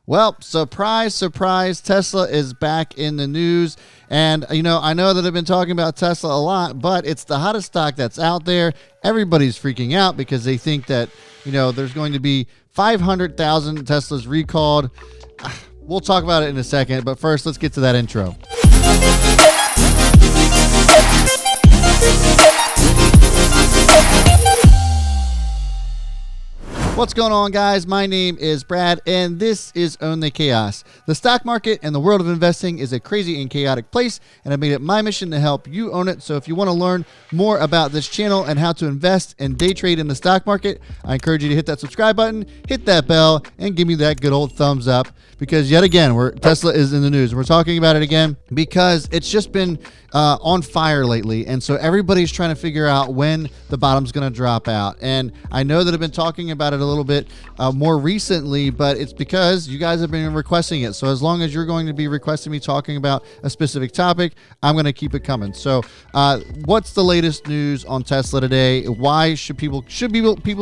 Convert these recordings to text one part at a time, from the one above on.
Well, surprise, surprise, Tesla is back in the news. And, I know that I've been talking about Tesla a lot, but it's the hottest stock that's out there. Everybody's freaking out because they think that, there's going to be 500,000 Teslas recalled. We'll talk about it in a second, but first, let's get to that intro. What's going on, guys? My name is Brad, and this is Own the Chaos. The stock market and the world of investing is a crazy and chaotic place, and I made it my mission to help you own it. So if you want to learn more about this channel and how to invest and day trade in the stock market, I encourage you to hit that subscribe button, hit that bell, and give me that good old thumbs up, because yet again, Tesla is in the news. We're talking about it again because it's just been on fire lately, and so everybody's trying to figure out when the bottom's going to drop out. And I know that I've been talking about it a little bit more recently, but it's because you guys have been requesting it. So as long as you're going to be requesting me talking about a specific topic, I'm going to keep it coming. So what's the latest news on Tesla today? Why should people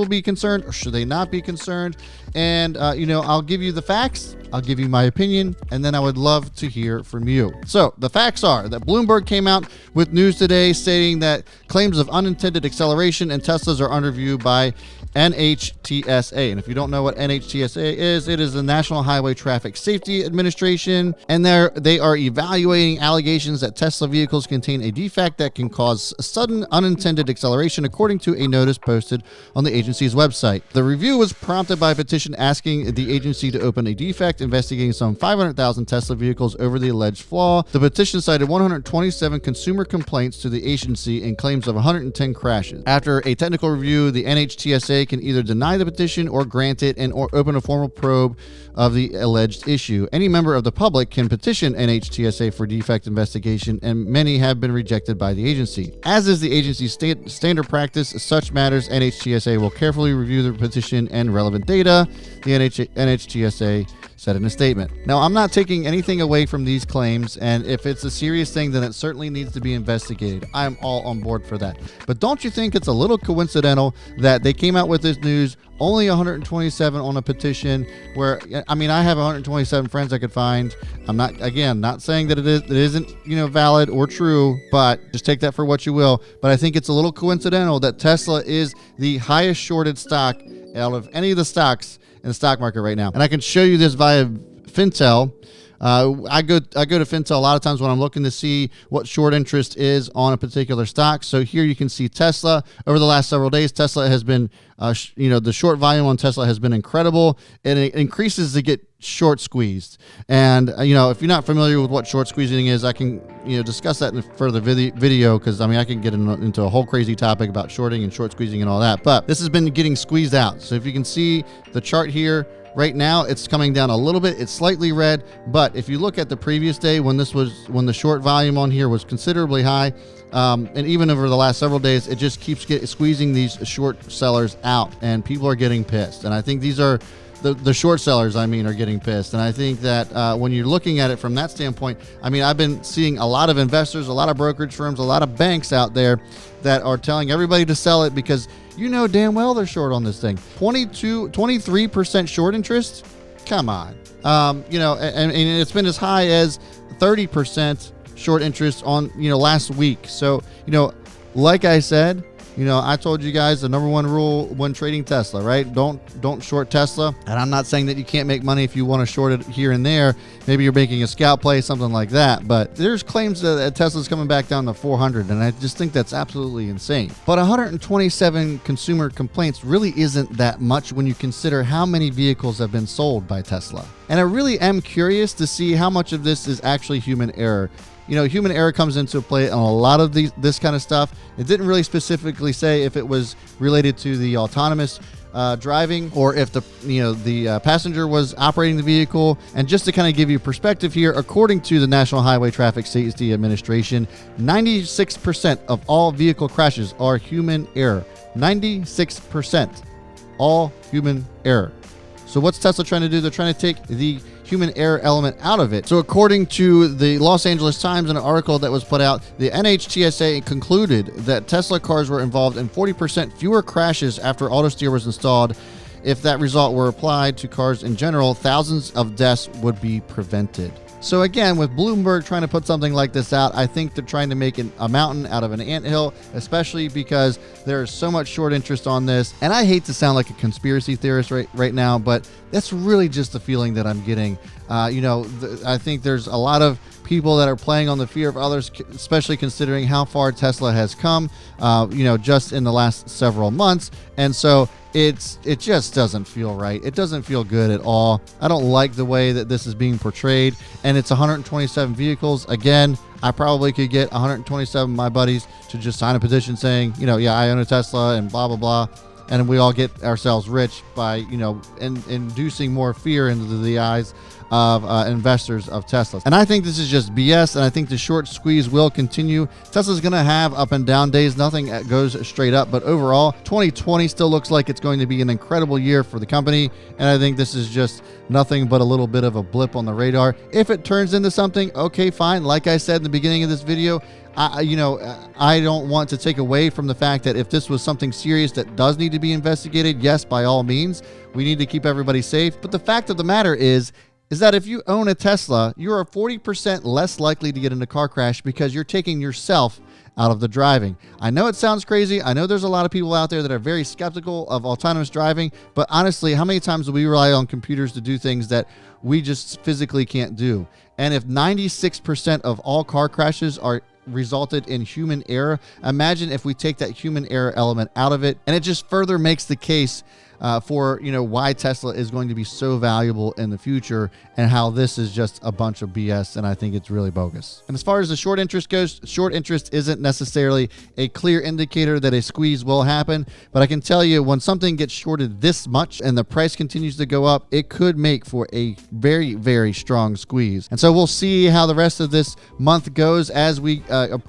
be concerned, or should they not be concerned? And I'll give you the facts, I'll give you my opinion, and then I would love to hear from you. So the facts are that Bloomberg came out with news today stating that claims of unintended acceleration in Teslas are under review by NHTSA. And if you don't know what NHTSA is, it is the National Highway Traffic Safety Administration, and they are evaluating allegations that Tesla vehicles contain a defect that can cause sudden unintended acceleration, according to a notice posted on the agency's website. The review was prompted by a petition asking the agency to open a defect investigating some 500,000 Tesla vehicles over the alleged flaw. The petition cited 127 consumer complaints to the agency and claims of 110 crashes. After a technical review, the NHTSA can either deny the petition or grant it or open a formal probe of the alleged issue. Any member of the public can petition NHTSA for defect investigation, and many have been rejected by the agency. As is the agency's standard practice, such matters NHTSA will carefully review the petition and relevant data, the NHTSA said in a statement. Now, I'm not taking anything away from these claims, and if it's a serious thing, then it certainly needs to be investigated. I'm all on board for that. But don't you think it's a little coincidental that they came out with this news, only 127 on a petition, where, I have 127 friends I could find. I'm not saying that it isn't, valid or true, but just take that for what you will. But I think it's a little coincidental that Tesla is the highest shorted stock out of any of the stocks in the stock market right now. And I can show you this via Fintel. I go to Fintel a lot of times when I'm looking to see what short interest is on a particular stock. So here you can see Tesla. Over the last several days, Tesla has been, the short volume on Tesla has been incredible, and it increases to get short squeezed. And, if you're not familiar with what short squeezing is, I can, discuss that in a further video, because, I can get into a whole crazy topic about shorting and short squeezing and all that. But this has been getting squeezed out. So if you can see the chart here, right now, it's coming down a little bit. It's slightly red, but if you look at the previous day when the short volume on here was considerably high, and even over the last several days, it just keeps squeezing these short sellers out, and people are getting pissed. And I think these are the short sellers, are getting pissed. And I think that when you're looking at it from that standpoint, I've been seeing a lot of investors, a lot of brokerage firms, a lot of banks out there that are telling everybody to sell it because damn well they're short on this thing. 23% short interest? Come on. And it's been as high as 30% short interest on, last week. So, like I said, I told you guys the number one rule when trading Tesla, right? Don't short Tesla. And I'm not saying that you can't make money if you want to short it here and there. Maybe you're making a scalp play, something like that. But there's claims that Tesla's coming back down to 400, and I just think that's absolutely insane. But 127 consumer complaints really isn't that much when you consider how many vehicles have been sold by Tesla. And I really am curious to see how much of this is actually human error. Human error comes into play on a lot of this kind of stuff. It didn't really specifically say if it was related to the autonomous driving or if the passenger was operating the vehicle. And just to kind of give you perspective here, according to the National Highway Traffic Safety Administration, 96% of all vehicle crashes are human error. 96%, all human error. So what's Tesla trying to do? They're trying to take the human error element out of it. So according to the Los Angeles Times, in an article that was put out, the NHTSA concluded that Tesla cars were involved in 40% fewer crashes after AutoSteer was installed if that result were applied to cars in general, thousands of deaths would be prevented. So again, with Bloomberg trying to put something like this out, I think they're trying to make a mountain out of an anthill, especially because there is so much short interest on this. And I hate to sound like a conspiracy theorist right now, but that's really just the feeling that I'm getting. I think there's a lot of people that are playing on the fear of others, especially considering how far Tesla has come, just in the last several months. And so it just doesn't feel right. It doesn't feel good at all. I don't like the way that this is being portrayed, and it's 127 vehicles. Again, I probably could get 127 of my buddies to just sign a petition saying, yeah, I own a Tesla and blah, blah, blah. And we all get ourselves rich by, inducing more fear into the eyes of investors of Tesla. And I think this is just BS, and I think the short squeeze will continue. Tesla's going to have up and down days. Nothing goes straight up, but overall, 2020 still looks like it's going to be an incredible year for the company, and I think this is just nothing but a little bit of a blip on the radar. If it turns into something, okay, fine. Like I said in the beginning of this video, I don't want to take away from the fact that if this was something serious that does need to be investigated, yes, by all means, we need to keep everybody safe. But the fact of the matter is that if you own a Tesla, you are 40% less likely to get in a car crash because you're taking yourself out of the driving. I know it sounds crazy. I know there's a lot of people out there that are very skeptical of autonomous driving, but honestly, how many times do we rely on computers to do things that we just physically can't do? And if 96% of all car crashes are resulted in human error, imagine if we take that human error element out of it, and it just further makes the case for why Tesla is going to be so valuable in the future, and how this is just a bunch of BS, and I think it's really bogus. And as far as the short interest goes, short interest isn't necessarily a clear indicator that a squeeze will happen, but I can tell you when something gets shorted this much and the price continues to go up, it could make for a very, very strong squeeze. And so we'll see how the rest of this month goes as we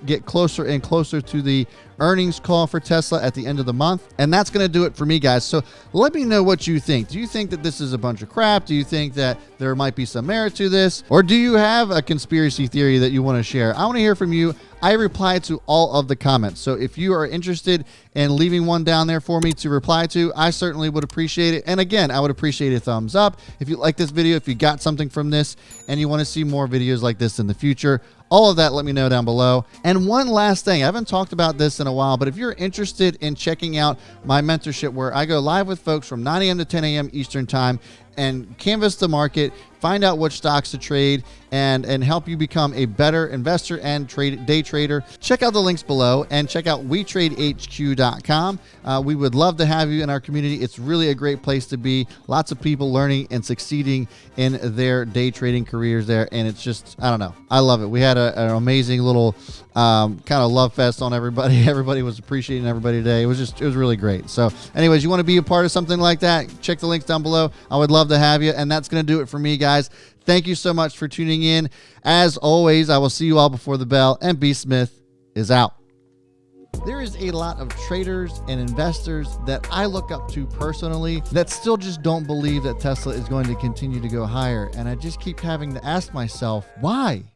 get closer and closer to the earnings call for Tesla at the end of the month. And that's going to do it for me, guys. So let me know what you think. Do you think that this is a bunch of crap? Do you think that there might be some merit to this? Or do you have a conspiracy theory that you want to share? I want to hear from you. I reply to all of the comments. So if you are interested in leaving one down there for me to reply to, I certainly would appreciate it. And again, I would appreciate a thumbs up. If you like this video, if you got something from this and you want to see more videos like this in the future, all of that, let me know down below. And one last thing, I haven't talked about this in a while, but if you're interested in checking out my mentorship where I go live with folks from 9 a.m. to 10 a.m. Eastern time and canvass the market, find out which stocks to trade, and help you become a better investor and day trader, check out the links below and check out WeTradeHQ.com. We would love to have you in our community. It's really a great place to be. Lots of people learning and succeeding in their day trading careers there, and it's just, I don't know, I love it. We had an amazing little kind of love fest on everybody. Everybody was appreciating everybody today. It was really great. So anyways, you want to be a part of something like that, check the links down below. I would love to have you, and that's going to do it for me, guys. Thank you so much for tuning in. As always, I will see you all before the bell, and B. Smith is out. There is a lot of traders and investors that I look up to personally that still just don't believe that Tesla is going to continue to go higher. And I just keep having to ask myself, why?